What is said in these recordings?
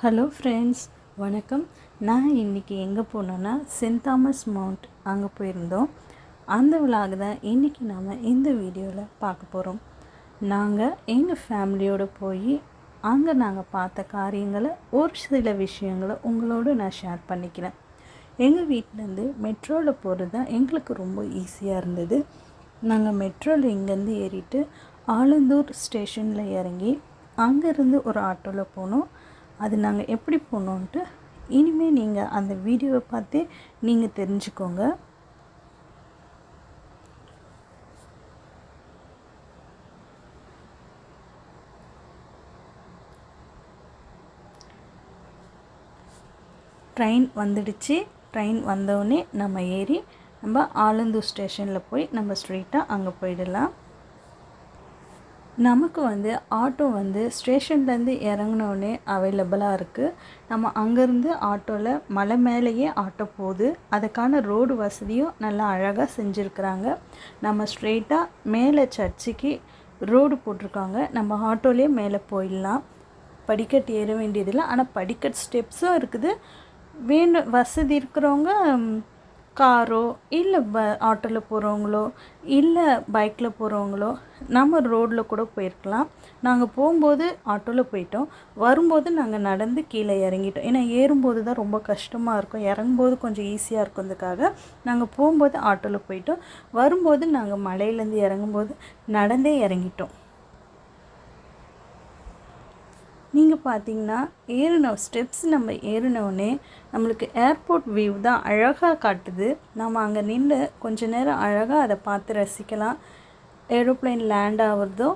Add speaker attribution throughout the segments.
Speaker 1: Hello friends, வணக்கம். நான் இன்றைக்கி எங்கே போனோன்னா சென்ட் தாமஸ் மவுண்ட் அங்கே போயிருந்தோம். அந்த விலாக் தான் இன்றைக்கி நாம் இந்த வீடியோவில் பார்க்க போகிறோம். நாங்கள் எங்கள் ஃபேமிலியோடு போய் அங்கே நாங்கள் பார்த்த காரியங்களை ஒரு சில விஷயங்களை உங்களோடு நான் ஷேர் பண்ணிக்கிறேன். எங்கள் வீட்டிலேருந்து மெட்ரோவில் போகிறது தான் எங்களுக்கு ரொம்ப ஈஸியாக இருந்தது. நாங்கள் மெட்ரோவில் இங்கேருந்து ஏறிட்டு ஆலந்தூர் ஸ்டேஷனில் இறங்கி அங்கேருந்து ஒரு ஆட்டோவில் போனோம். அது நாங்கள் எப்படி போனோன்ட்டு இனிமேல் நீங்கள் அந்த வீடியோவை பார்த்து நீங்கள் தெரிஞ்சுக்கோங்க. ட்ரெயின் வந்துடுச்சு. ட்ரெயின் வந்தோடனே நம்ம ஏறி நம்ம ஆலந்தூர் ஸ்டேஷனில் போய் நம்ம ஸ்ட்ரெயிட்டாக அங்கே போயிடலாம். நமக்கு ஆட்டோ ஸ்டேஷன்லேருந்து இறங்கினோடனே அவைலபிளாக இருக்குது. நம்ம அங்கேருந்து ஆட்டோவில் மலை மேலேயே ஆட்டோ போகுது. அதுக்கான ரோடு வசதியும் நல்லா அழகாக செஞ்சுருக்குறாங்க. நம்ம ஸ்ட்ரெயிட்டாக மேலே சர்ச்சுக்கு ரோடு போட்டிருக்காங்க. நம்ம ஆட்டோலேயே மேலே போயிடலாம். படிக்கட்டு ஏற வேண்டியதில்லை. ஆனால் படிக்கட்டு ஸ்டெப்ஸும் இருக்குது. வசதி இருக்கிறவங்க காரோ இல்லை ஆட்டோவில் போகிறவங்களோ இல்லை பைக்கில் போகிறவங்களோ நம்ம ரோட்டில் கூட போயிருக்கலாம். நாங்கள் போகும்போது ஆட்டோவில் போயிட்டோம். வரும்போது நாங்கள் நடந்து கீழே இறங்கிட்டோம். ஏன்னா ஏறும்போது தான் ரொம்ப கஷ்டமாக இருக்கும், இறங்கும்போது கொஞ்சம் ஈஸியாக இருக்கிறதுக்காக நாங்கள் போகும்போது ஆட்டோவில் போயிட்டோம். வரும்போது நாங்கள் மலையிலேருந்து இறங்கும்போது நடந்தே இறங்கிட்டோம். நீங்கள் பார்த்தீங்கன்னா ஸ்டெப்ஸ் நம்ம ஏறினோடனே நம்மளுக்கு ஏர்போர்ட் வியூ தான் அழகாக காட்டுது. நம்ம அங்கே நின்று கொஞ்ச நேரம் அழகாக அதை பார்த்து ரசிக்கலாம். ஏரோப்ளைன் லேண்ட் ஆகுறதோ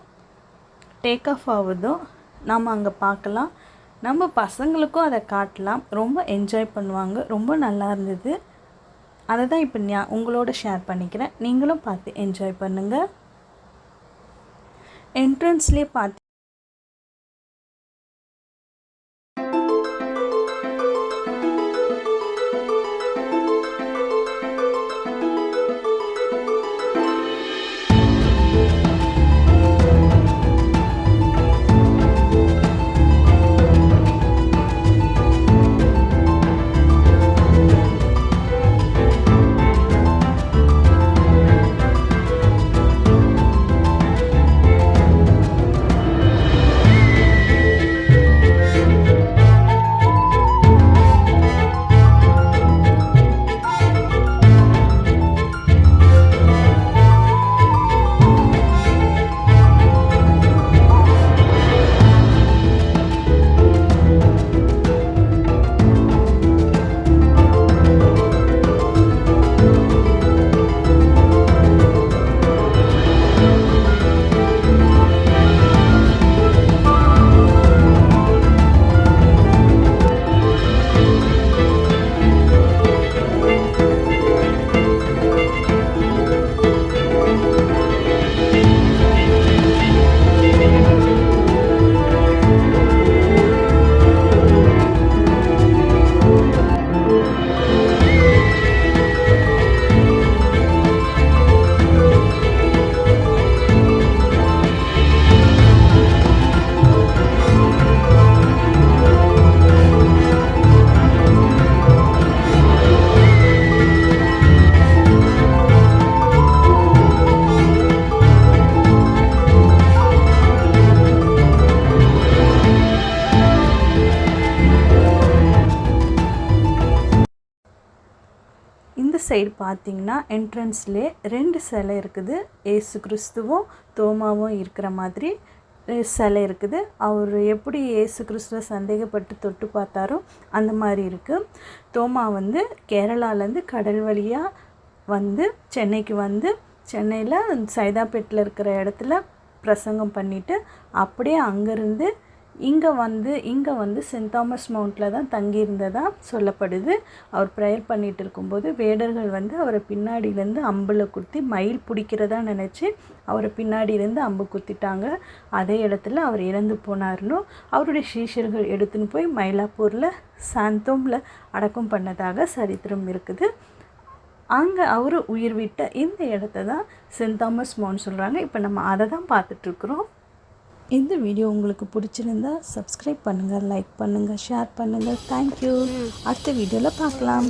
Speaker 1: டேக் ஆஃப் ஆகுறதோ நம்ம அங்கே பார்க்கலாம். நம்ம பசங்களுக்கும் அதை காட்டலாம். ரொம்ப என்ஜாய் பண்ணுவாங்க. ரொம்ப நல்லா இருந்தது. அதை தான் இப்போ நான் உங்களோட ஷேர் பண்ணிக்கிறேன். நீங்களும் பார்த்து என்ஜாய் பண்ணுங்கள். என்ட்ரன்ஸ்லேயே பார்த்து சைடு பார்த்திங்கன்னா என்ட்ரன்ஸ்லேயே 2 சிலை இருக்குது. ஏசு கிறிஸ்துவும் தோமாவும் இருக்கிற மாதிரி சிலை இருக்குது. அவர் எப்படி ஏசு கிறிஸ்துவை சந்தேகப்பட்டு தொட்டு பார்த்தாரோ அந்த மாதிரி இருக்குது. தோமா கேரளாலேருந்து கடல் வழியாக சென்னைக்கு சென்னையில் சைதாப்பேட்டில் இருக்கிற இடத்துல பிரசங்கம் பண்ணிவிட்டு அப்படியே அங்கேருந்து இங்கே சென்ட் தாமஸ் மவுண்ட்டில் தான் தங்கியிருந்ததாக சொல்லப்படுது. அவர் ப்ரேயர் பண்ணிகிட்டு இருக்கும்போது வேடர்கள் அவரை பின்னாடியிலேருந்து அம்பில் குத்தி மயில் பிடிக்கிறதா நினச்சி அவரை பின்னாடியிலேருந்து அம்பு குத்திட்டாங்க. அதே இடத்துல அவர் இறந்து போனார்னு அவருடைய சீஷர்கள் எடுத்துன்னு போய் மயிலாப்பூரில் சாந்தோமில் அடக்கம் பண்ணதாக சரித்திரம் இருக்குது. அங்கே அவர் உயிர் விட்ட இந்த இடத்த தான் சென்ட் தாமஸ் மவுண்ட் சொல்கிறாங்க. இப்போ நம்ம அதை தான் பார்த்துட்ருக்குறோம். இந்த வீடியோ உங்களுக்கு பிடிச்சிருந்தா சப்ஸ்கிரைப் பண்ணுங்கள், லைக் பண்ணுங்கள், ஷேர் பண்ணுங்கள். தேங்க்யூ. அடுத்த வீடியோவில் பார்க்கலாம்.